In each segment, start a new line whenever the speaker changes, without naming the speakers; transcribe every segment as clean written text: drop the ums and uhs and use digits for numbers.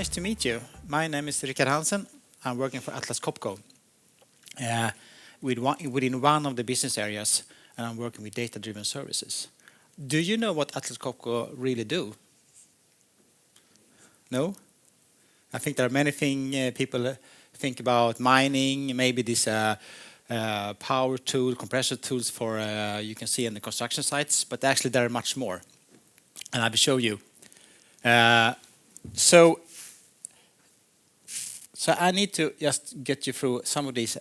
nice to meet you. My name is Rickard Hansen. I'm working for Atlas Copco within one of the business areas, and I'm working with data-driven services. Do you know what Atlas Copco really do? No? I think there are many things people think about mining, maybe this power tool, compressor tools for you can see in the construction sites, but actually there are much more. And I will show you. So I need to just get you through some of these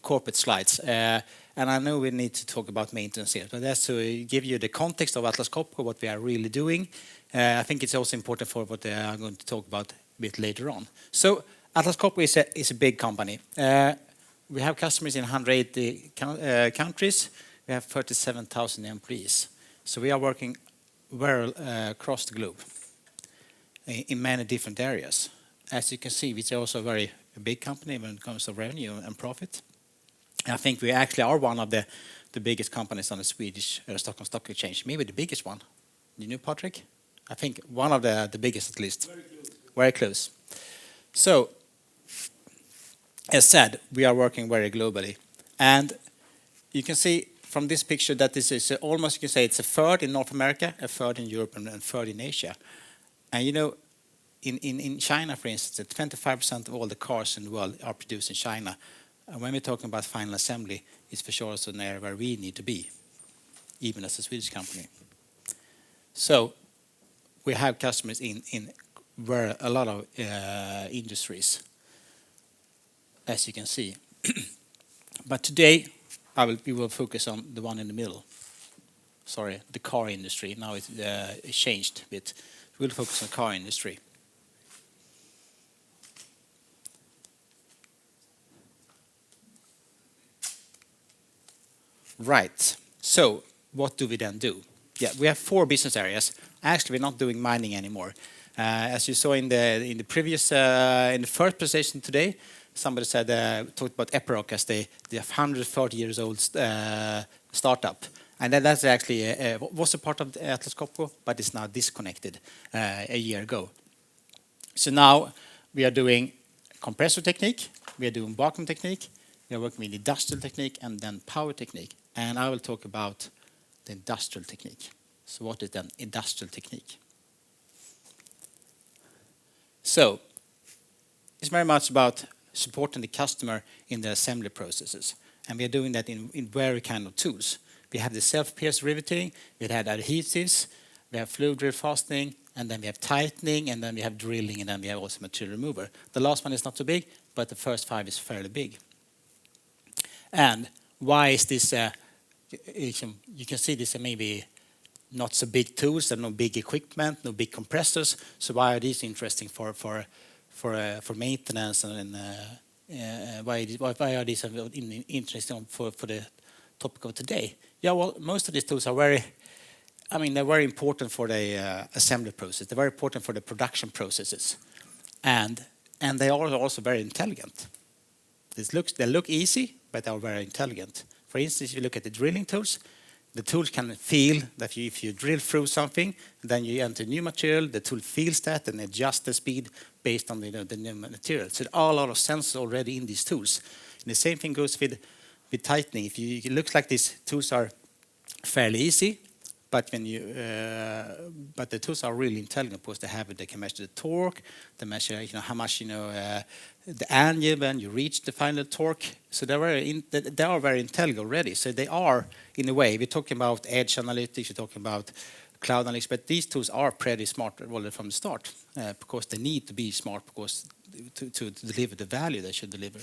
corporate slides. And I know we need to talk about maintenance here, but that's to give you the context of Atlas Copco, what we are really doing. I think it's also important for what I'm going to talk about a bit later on. So Atlas Copco is a big company. We have customers in 180 countries. We have 37,000 employees. So we are working well across the globe in many different areas. As you can see, it's also a very big company when it comes to revenue and profit. I think we actually are one of the biggest companies on the Swedish Stockholm Stock Exchange, maybe the biggest one. You know, Patrick? I think one of the biggest at least. Very close. Very close. So, as said, we are working very globally. And you can see from this picture that this is almost, you can say it's a third in North America, a third in Europe, and a third in Asia. And you know, in China, for instance, 25% of all the cars in the world are produced in China. And when we're talking about final assembly, it's for sure also an area where we need to be, even as a Swedish company. So we have customers in where a lot of industries, as you can see. But today, we will focus on the one in the middle. Sorry, the car industry. Now it's changed a bit. We'll focus on the car industry. Right. So what do we then do? Yeah, we have 4 business areas. Actually, we're not doing mining anymore. As you saw in the previous in the first presentation today, somebody said talked about Epiroc as the 130 years old startup, and that's actually was a part of Atlas Copco, but it's now disconnected a year ago. So now we are doing compressor technique, we are doing vacuum technique, we are working with industrial technique, and then power technique. And I will talk about the industrial technique. So what is then industrial technique? So it's very much about supporting the customer in the assembly processes. And we are doing that in very kind of tools. We have the self-pierce riveting, we have adhesives, we have fluid drill fastening, and then we have tightening, and then we have drilling, and then we have also material remover. The last one is not so big, but the first 5 is fairly big. And why is this? You can see this maybe not so big tools and no big equipment, no big compressors. So why are these interesting for maintenance and why are these interesting for the topic of today? Yeah, well, most of these tools are they're very important for the assembly process. They're very important for the production processes, and they are also very intelligent. They look easy, but they are very intelligent. For instance, if you look at the drilling tools, the tools can feel that if you drill through something, then you enter new material, the tool feels that and adjusts the speed based on the new material. So there are a lot of sensors already in these tools. And the same thing goes with tightening. It looks like these tools are fairly easy, but but the tools are really intelligent because they can measure the torque, they measure how much the angle when you reach the final torque. So they are very intelligent already. So they are, in a way, we're talking about edge analytics, we're talking about cloud analytics, but these tools are pretty smart already from the start because they need to be smart because to deliver the value they should deliver.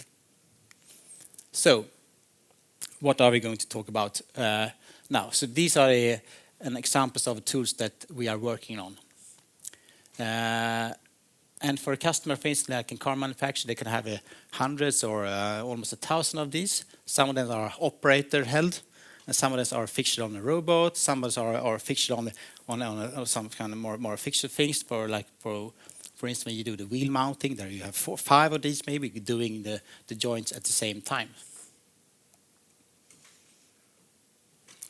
So what are we going to talk about now? So these are an examples of tools that we are working on. And for a customer, for instance, like in car manufacturer, they can have hundreds or almost 1,000 of these. Some of them are operator held, and some of them are fixtured on a robot. Some of them are fixtured on some kind of more fixture things. For instance, when you do the wheel mounting, there you have 4 or 5 of these, maybe doing the joints at the same time.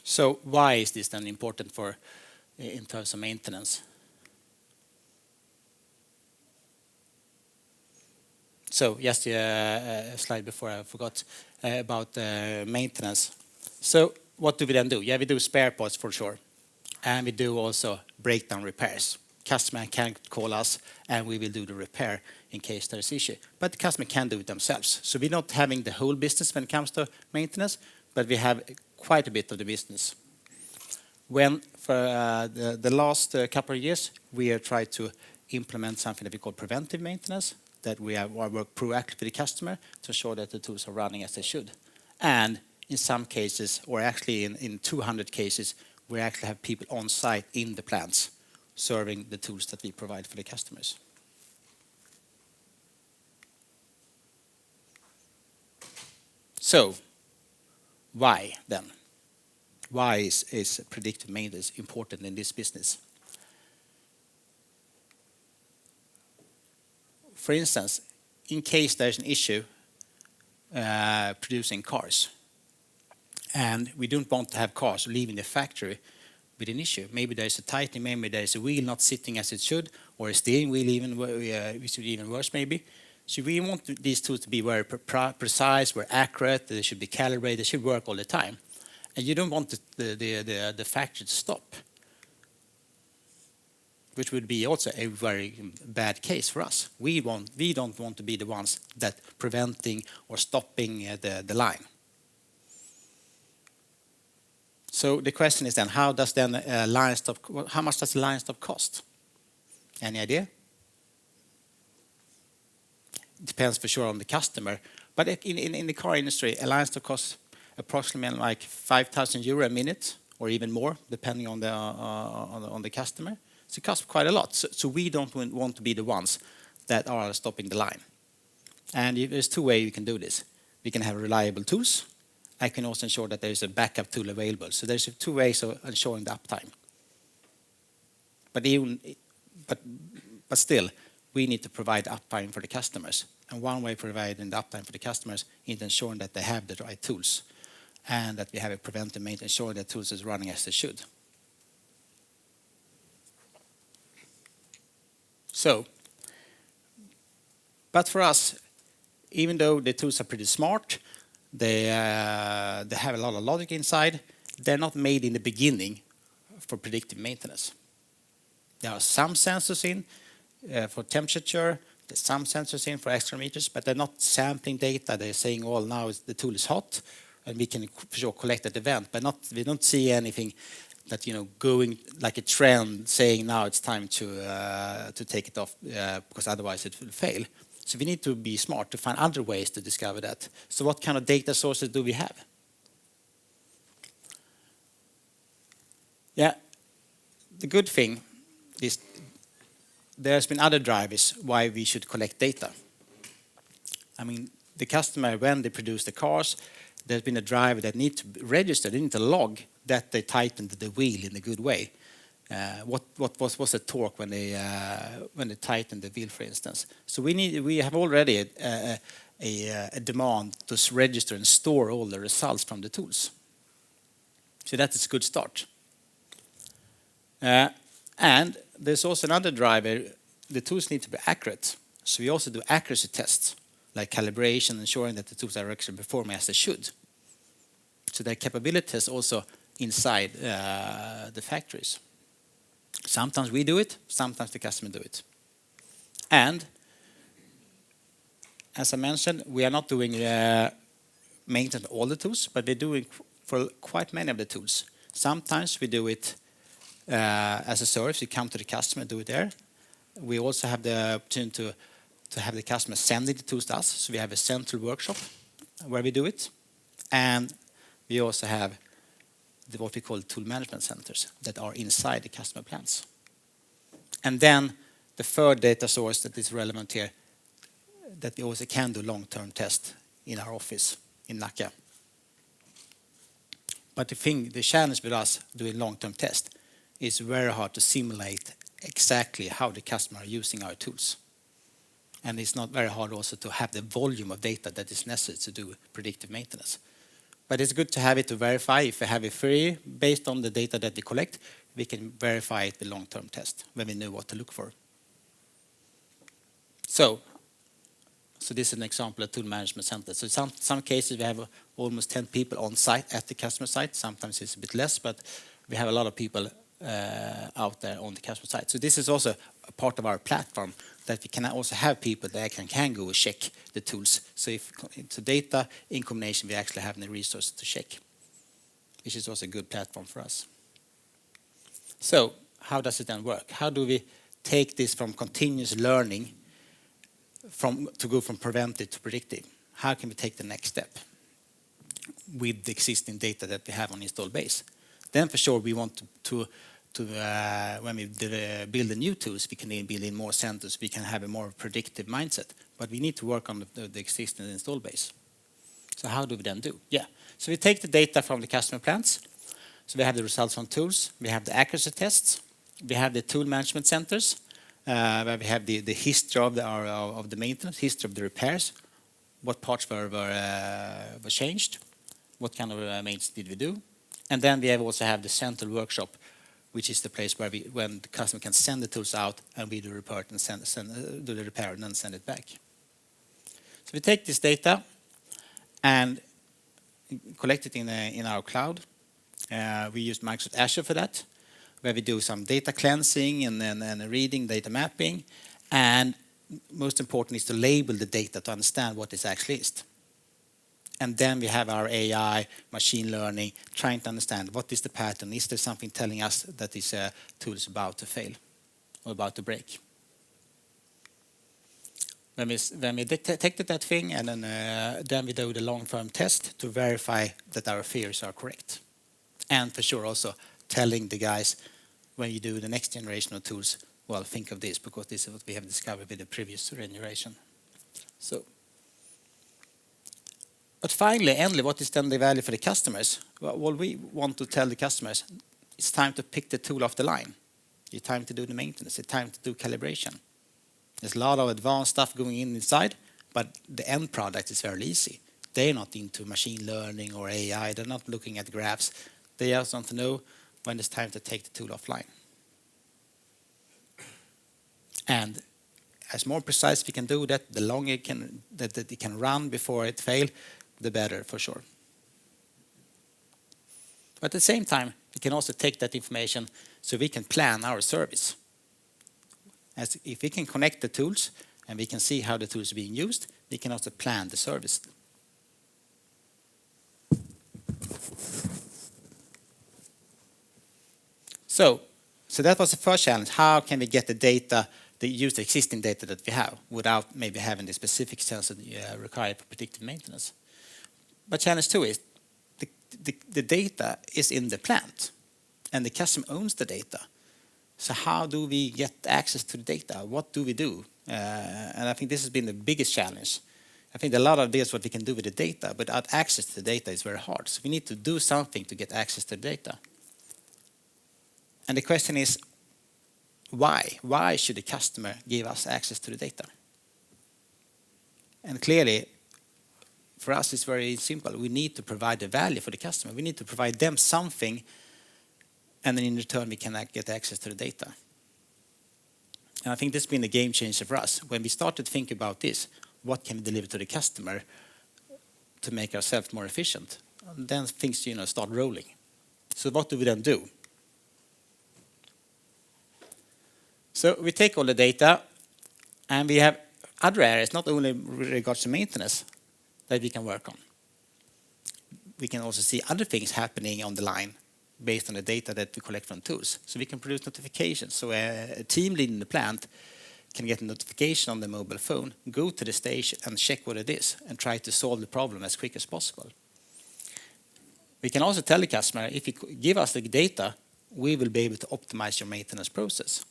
So why is this then important in terms of maintenance? So just a slide before I forgot about maintenance. So what do we then do? Yeah, we do spare parts for sure. And we do also breakdown repairs. Customer can call us and we will do the repair in case there is issue. But the customer can do it themselves. So we're not having the whole business when it comes to maintenance, but we have quite a bit of the business. When for the last couple of years, we have tried to implement something that we call preventive maintenance, that we have worked proactively with the customer to ensure that the tools are running as they should. And in some cases, or actually in 200 cases, we actually have people on site in the plants serving the tools that we provide for the customers. So, why then? Why is predictive maintenance important in this business? For instance, in case there's an issue producing cars, and we don't want to have cars leaving the factory with an issue. Maybe there's a tightening, maybe there's a wheel not sitting as it should, or a steering wheel even worse maybe. So we want these tools to be very precise, very accurate, they should be calibrated, they should work all the time. And you don't want the factory to stop, which would be also a very bad case for us. We don't want to be the ones that preventing or stopping the line. So the question is then, how does then line stop? How much does the line stop cost? Any idea? It depends for sure on the customer. But in the car industry, a line stop costs approximately like 5,000 euro a minute, or even more, depending on the customer. So it costs quite a lot. So we don't want to be the ones that are stopping the line. And there's two ways you can do this. We can have reliable tools. I can also ensure that there is a backup tool available. So there's two ways of ensuring the uptime. But still, we need to provide uptime for the customers. And one way of providing the uptime for the customers is ensuring that they have the right tools and that we have a preventive maintenance, ensuring that tools is running as they should. So, but for us, even though the tools are pretty smart, they have a lot of logic inside, they're not made in the beginning for predictive maintenance. There are some sensors in for temperature, there's some sensors in for accelerometers, but they're not sampling data. They're saying, well, now the tool is hot, and we can for sure collect at the event, but we don't see anything that, going like a trend saying now it's time to take it off because otherwise it will fail. So we need to be smart to find other ways to discover that. So what kind of data sources do we have? Yeah, the good thing is there's been other drivers why we should collect data. I mean, the customer, when they produce the cars, there's been a driver that need to register, they need to log that they tightened the wheel in a good way. What was the torque when they tightened the wheel, for instance? So we have already a demand to register and store all the results from the tools. So that is a good start. And there's also another driver. The tools need to be accurate. So we also do accuracy tests, like calibration, ensuring that the tools are actually performing as they should. So their capability is also inside the factories. Sometimes we do it, sometimes the customer do it. And as I mentioned, we are not doing maintenance on all the tools, but we're doing for quite many of the tools. Sometimes we do it as a service. We come to the customer and do it there. We also have the opportunity to have the customer sending the tools to us. So we have a central workshop where we do it. And we also have what we call tool management centers that are inside the customer plants. And then the third data source that is relevant here, that we also can do long-term tests in our office in Nacka. But the challenge with us doing long-term tests is very hard to simulate exactly how the customer are using our tools. And it's not very hard also to have the volume of data that is necessary to do predictive maintenance. But it's good to have it to verify. If we have it free, based on the data that we collect, we can verify it with long-term test when we know what to look for. So, So this is an example of tool management center. So some cases we have almost 10 people on site at the customer site. Sometimes it's a bit less, but we have a lot of people out there on the customer site. So this is also a part of our platform, that we can also have people that can go and check the tools. So if it's data in combination, we actually have the resources to check, which is also a good platform for us. So how does it then work? How do we take this from continuous learning to go from preventive to predictive? How can we take the next step with the existing data that we have on installed base? Then for sure we want to when we build the new tools, we can build in more centers, we can have a more predictive mindset, but we need to work on the existing installed base. So how do we then do? Yeah, so we take the data from the customer plants. So we have the results from tools, we have the accuracy tests, we have the tool management centers, where we have the history of the maintenance, history of the repairs, what parts were changed, what kind of maintenance did we do. And then we also have the central workshop, which is the place where when the customer can send the tools out and we do report and do the repair and then send it back. So we take this data and collect it in our cloud. We use Microsoft Azure for that, where we do some data cleansing and reading, data mapping, and most important is to label the data to understand what this actually is. And then we have our AI, machine learning, trying to understand what is the pattern. Is there something telling us that this tool is about to fail or about to break? When we detect that thing, and then we do the long-term test to verify that our fears are correct. And for sure also telling the guys, when you do the next generation of tools, well, think of this, because this is what we have discovered with the previous generation. So, but finally, endly, what is then the value for the customers? Well, we want to tell the customers, it's time to pick the tool off the line. It's time to do the maintenance. It's time to do calibration. There's a lot of advanced stuff going inside, but the end product is very easy. They're not into machine learning or AI. They're not looking at graphs. They just want to know when it's time to take the tool offline. And as more precise we can do that, the longer it can run before it fails, the better for sure. But at the same time, we can also take that information so we can plan our service. As if we can connect the tools and we can see how the tools are being used, we can also plan the service. So that was the first challenge. How can we get the data, use the existing data that we have without maybe having the specific sensor required for predictive maintenance? But challenge 2 is the data is in the plant and the customer owns the data. So how do we get access to the data? What do we do? And I think this has been the biggest challenge. I think a lot of this is what we can do with the data, but without access to the data is very hard. So we need to do something to get access to the data. And the question is, why? Why should the customer give us access to the data? And clearly, for us, it's very simple. We need to provide the value for the customer. We need to provide them something, and then in return, we can get access to the data. And I think this has been a game changer for us. When we started to think about this, what can we deliver to the customer to make ourselves more efficient? And then things start rolling. So what do we then do? So we take all the data, and we have other areas, not only with regards to maintenance, that we can work on. We can also see other things happening on the line based on the data that we collect from tools. So we can produce notifications. So a team lead in the plant can get a notification on the mobile phone, go to the station and check what it is, and try to solve the problem as quick as possible. We can also tell the customer, if you give us the data, we will be able to optimize your maintenance process.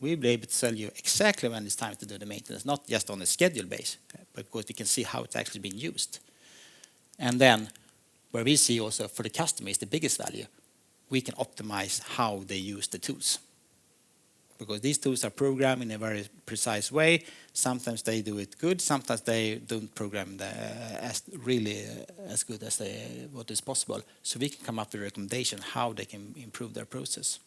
We'll be able to tell you exactly when it's time to do the maintenance, not just on a schedule base, but because we can see how it's actually being used. And then, where we see also for the customer is the biggest value, we can optimize how they use the tools. Because these tools are programmed in a very precise way. Sometimes they do it good, sometimes they don't program as good as what is possible. So we can come up with a recommendation how they can improve their process.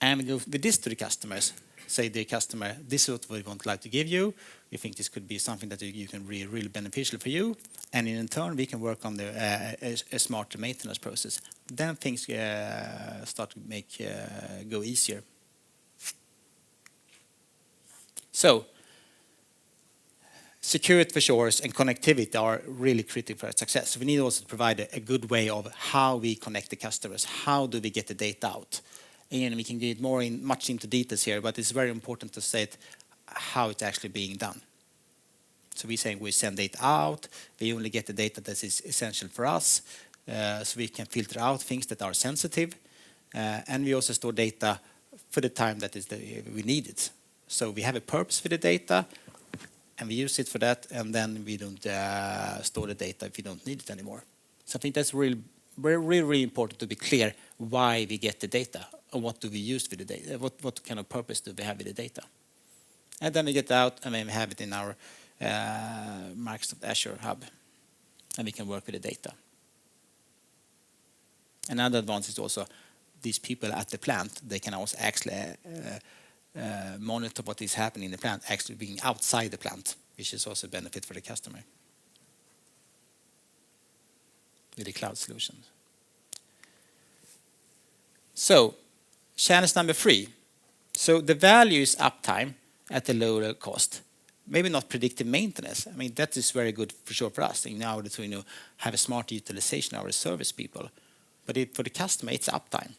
And we go with this to the customers. Say the customer, this is what we want like to give you. We think this could be something that you can really beneficial for you. And in turn, we can work on a smarter maintenance process. Then things start to go easier. So, security for sure and connectivity are really critical for our success. So we need also to provide a good way of how we connect the customers. How do we get the data out? And we can get much into details here, but it's very important to say how it's actually being done. So we say we send data out. We only get the data that is essential for us, so we can filter out things that are sensitive, and we also store data for the time that we need it. So we have a purpose for the data, and we use it for that, and then we don't store the data if we don't need it anymore. So I think that's really important to be clear why we get the data and what do we use with the data, what kind of purpose do we have with the data. And then we get out and then we have it in our Microsoft Azure hub, and we can work with the data. Another advantage is also these people at the plant, they can also actually monitor what is happening in the plant, actually being outside the plant, which is also a benefit for the customer with the cloud solutions. So, challenge number 3. So the value is uptime at a lower cost. Maybe not predictive maintenance. I mean, that is very good for sure for us in order to have a smart utilization of our service people. But for the customer, it's uptime.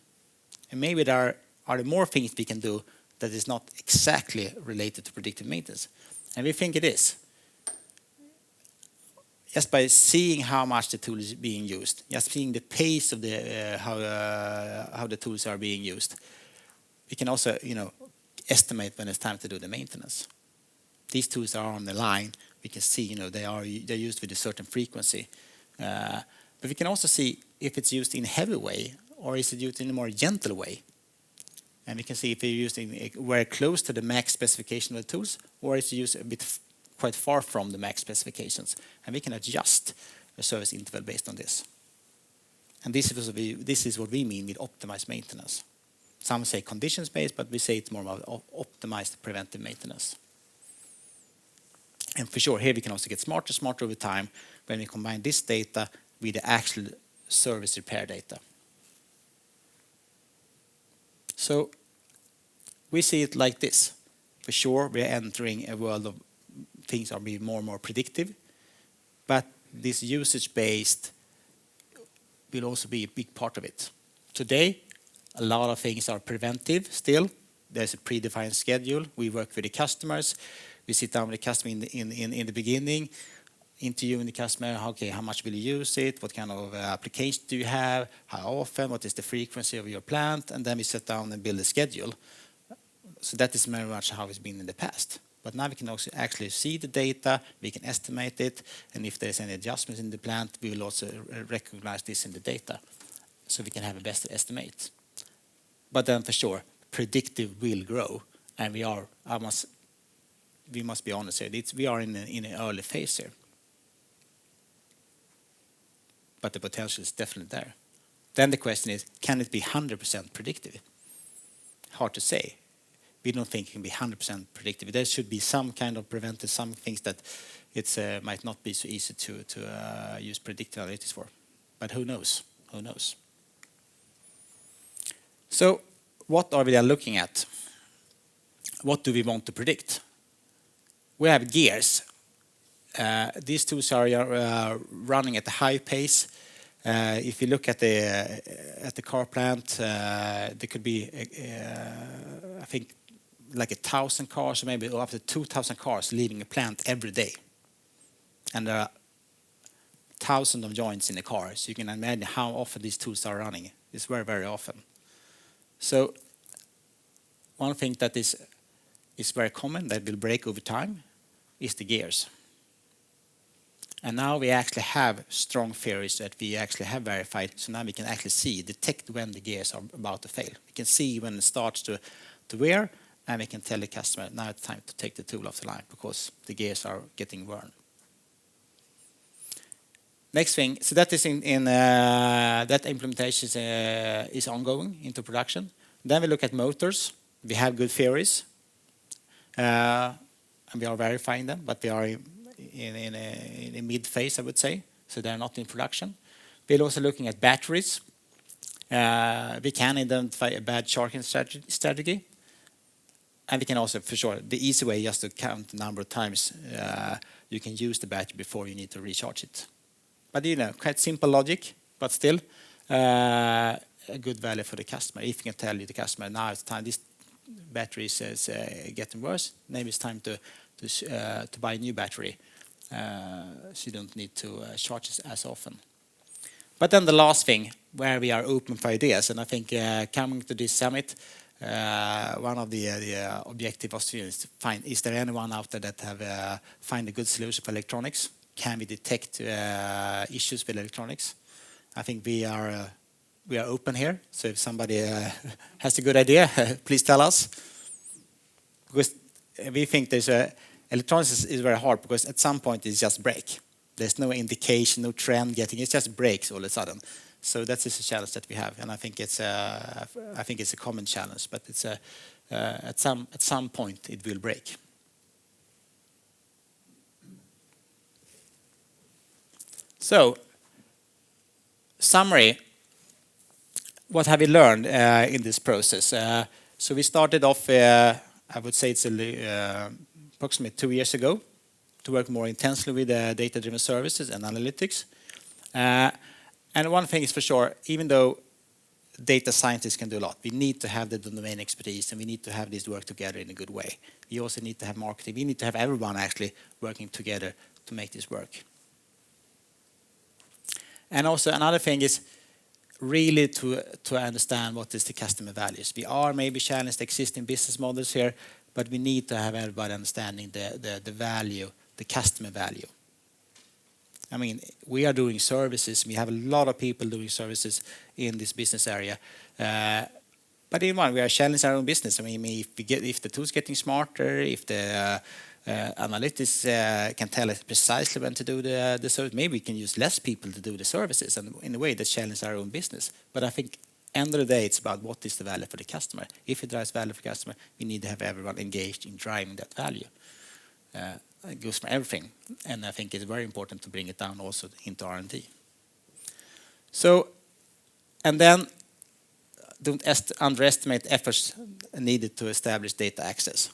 And maybe there are more things we can do that is not exactly related to predictive maintenance. And we think it is. Just by seeing how much the tool is being used, just seeing the pace of how the tools are being used, we can also estimate when it's time to do the maintenance. These tools are on the line. We can see they're used with a certain frequency, but we can also see if it's used in a heavy way or is it used in a more gentle way. And we can see if they're used very close to the max specification of the tools, or is it used a bit quite far from the max specifications. And we can adjust the service interval based on this. And this is what we mean with optimized maintenance. Some say conditions-based, but we say it's more about optimized preventive maintenance. And for sure, here we can also get smarter over time when we combine this data with the actual service repair data. So we see it like this. For sure, we're entering a world of things are being more and more predictive, but this usage-based will also be a big part of it. Today, a lot of things are preventive still. There's a predefined schedule. We work with the customers. We sit down with the customer in the beginning, interviewing the customer. Okay, how much will you use it? What kind of application do you have? How often? What is the frequency of your plant? And then we sit down and build a schedule. So that is very much how it's been in the past. But now we can also actually see the data, we can estimate it, and if there's any adjustments in the plant, we will also recognize this in the data, so we can have a best estimate. But then for sure, predictive will grow, and we must be honest here, we are in an early phase here. But the potential is definitely there. Then the question is, can it be 100% predictive? Hard to say. We don't think it can be 100% predictive. There should be some kind of preventive, some things that it might not be so easy to use predictive analytics for. But who knows? Who knows? So what are we then looking at? What do we want to predict? We have gears. These tools are running at a high pace. If you look at the car plant, there could be, I think, like 1,000 cars, or maybe up to 2,000 cars leaving a plant every day. And there are thousands of joints in the car, so you can imagine how often these tools are running. It's very, very often. So one thing that is very common that will break over time is the gears. And now we actually have strong theories that we actually have verified, so now we can actually detect when the gears are about to fail. We can see when it starts to wear, and we can tell the customer, now it's time to take the tool off the line because the gears are getting worn. Next thing, so that is that implementation is ongoing into production. Then we look at motors. We have good theories, and we are verifying them, but we are in a mid phase, I would say, so they're not in production. We're also looking at batteries. We can identify a bad charging strategy, and we can also, for sure, the easy way just to count the number of times you can use the battery before you need to recharge it. But quite simple logic, but still a good value for the customer. If you can tell the customer, now it's time, this battery is getting worse, maybe it's time to buy a new battery, so you don't need to charge it as often. But then the last thing, where we are open for ideas, and I think coming to this summit, one of the objectives was to find, is there anyone out there that have find a good solution for electronics? Can we detect issues with electronics? I think we are open here. So if somebody has a good idea, please tell us. Because we think electronics is very hard, because at some point it just break. There's no indication, no trend getting, it just breaks all of a sudden. So that is a challenge that we have, and I think it's a common challenge, but it's at some point it will break. So, summary. What have we learned in this process? So we started off, I would say it's approximately 2 years ago, to work more intensely with data-driven services and analytics. And one thing is for sure, even though data scientists can do a lot, we need to have the domain expertise, and we need to have this work together in a good way. We also need to have marketing. We need to have everyone actually working together to make this work. And also another thing is really to understand what is the customer values. We are maybe challenged existing business models here, but we need to have everybody understanding the value, the customer value. I mean, we are doing services. We have a lot of people doing services in this business area. But in one, we are challenging our own business. I mean, if the tool's getting smarter, if the analytics can tell us precisely when to do the service, maybe we can use less people to do the services, and in a way that challenges our own business. But I think end of the day, it's about what is the value for the customer. If it drives value for the customer, we need to have everyone engaged in driving that value. It goes for everything, and I think it's very important to bring it down also into R&D. So, and then don't underestimate efforts needed to establish data access,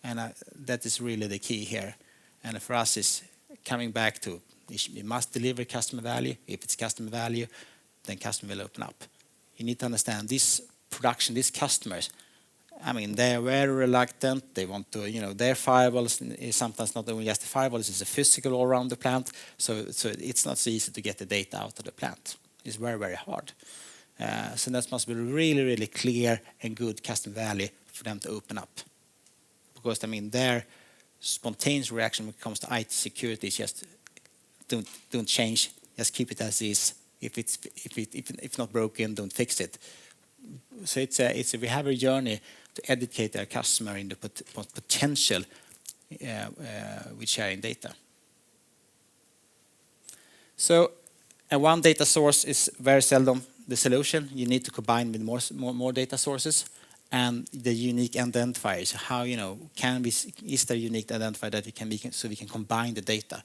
and that is really the key here. And for us, is coming back to we must deliver customer value. If it's customer value, then customer will open up. You need to understand this production, these customers. I mean, they're very reluctant. They want to, their firewalls is sometimes not only just the firewalls, it's a physical all around the plant. So it's not so easy to get the data out of the plant. It's very, very hard. So that must be really, really clear and good customer value for them to open up. Because, I mean, their spontaneous reaction when it comes to IT security is just don't change. Just keep it as is. If it's not broken, don't fix it. So we have a journey to educate our customer in the potential with sharing data. So, and one data source is very seldom the solution. You need to combine with more data sources, and the unique identifiers. How is there unique identifier that we can combine the data,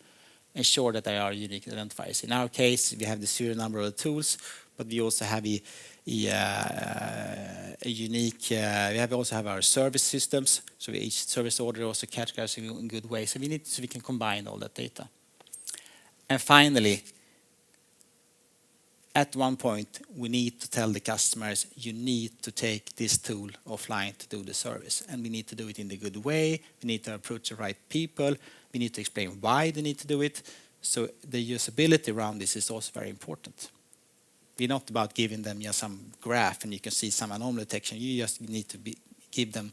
ensure that there are unique identifiers. In our case, we have the serial number of the tools, but we also have a unique. We also have our service systems, so each service order also categorized in good way. So we can combine all that data. And finally, at one point, we need to tell the customers, you need to take this tool offline to do the service, and we need to do it in the good way. We need to approach the right people. We need to explain why they need to do it. So the usability around this is also very important. We're not about giving them some graph and you can see some anomaly detection. You just need to give them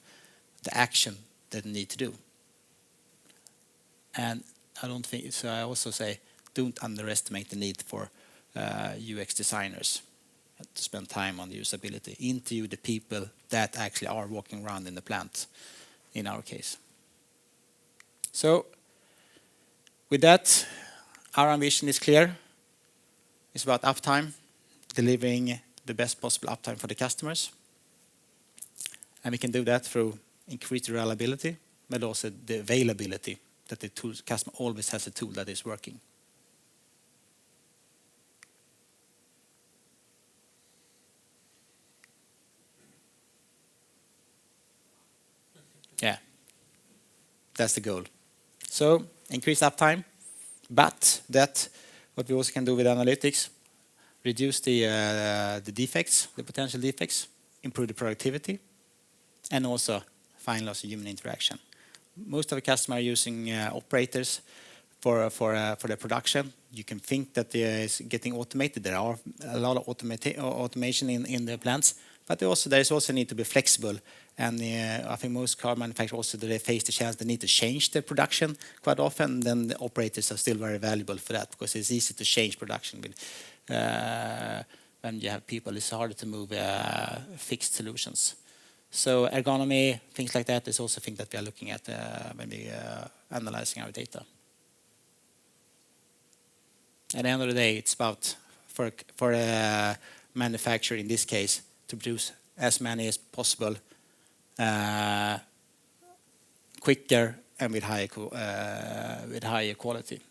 the action that they need to do. And I don't think so. I also say don't underestimate the need for UX designers to spend time on the usability. Interview the people that actually are walking around in the plant, in our case. So with that, our ambition is clear. It's about uptime, delivering the best possible uptime for the customers. And we can do that through increased reliability, but also the availability, that the customer always has a tool that is working. Yeah, that's the goal. So increase uptime, but that what we also can do with analytics, reduce the defects, the potential defects, improve the productivity, and also find loss of human interaction. Most of the customers are using operators for their production. You can think that it's getting automated. There are a lot of automation in the plants, but there is also need to be flexible. And I think most car manufacturers also, they face the chance they need to change their production quite often. Then the operators are still very valuable for that, because it's easy to change production. With when you have people, it's harder to move fixed solutions. So ergonomy, things like that, is also a thing that we are looking at when we analyzing our data. At the end of the day, it's about for a manufacturer in this case to produce as many as possible, quicker and with higher quality.